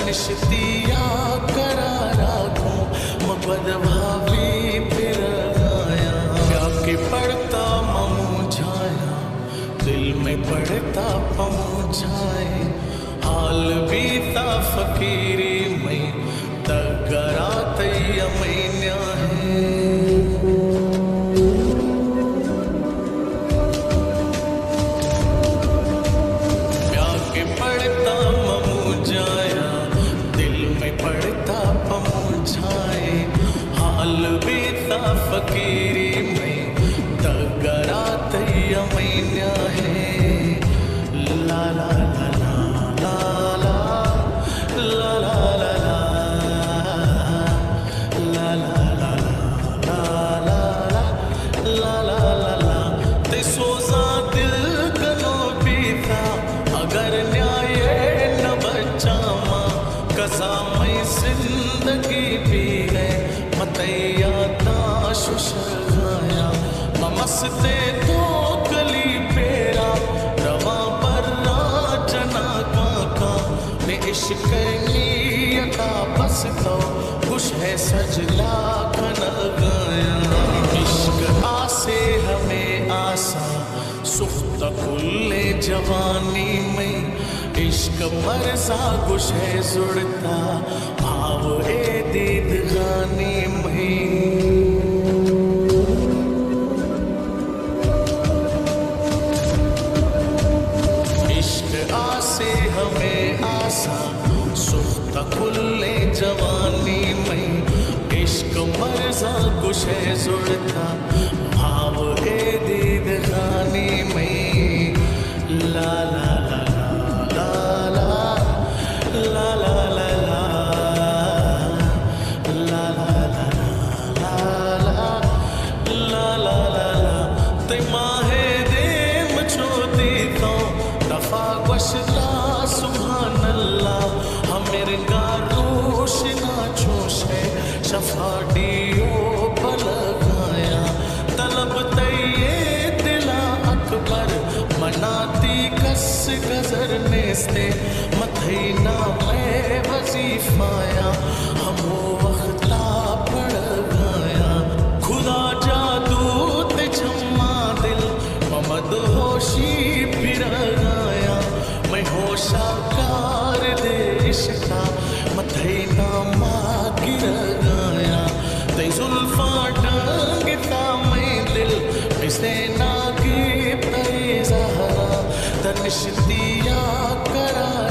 तनिश्तिया करारा को मबद भावी फिर आया प्याके पड़ता ममुझाया दिल में पड़ता पमुझाए हाल बीता फकीरी में तगरात यमैन्या है प्याके पड़ता ममुझाया दिल में पड़ता पमुझाए हाल बीता फकीरी में तगरात यमैन्या है ला ला ला जिंदगी भी है मतैया ताशुशगाया ममस्ते तो कली पेरा रवा बर्रा जना काका ने इश्क नियता बस तो खुश है सजला खना गाया इश्क आसे हमें आसा सुफ्त कुल्ले जवानी में इश्क मरसा गुश है जुड़ता भाव ए दीद गानी में इश्क आसे हमें आसा सुफ्त खुले जवानी में इश्क मरसा गुश है जुड़ता भाव ए दीद गानी में ला ला शफाडियो पलगाया तलब तये दिला अकबर मनाती कस गजरने से मथैना में वजीफाया हमो वक्ता पड़ गया खुदा जादू ते छम्मा दिल ममद होशी फिर गया मैं होशाकार देश का मथैना माँ गिर जुल्फा टंगता मैं दिल मिसे ना की तय ज़हरा तनिश्तिया करा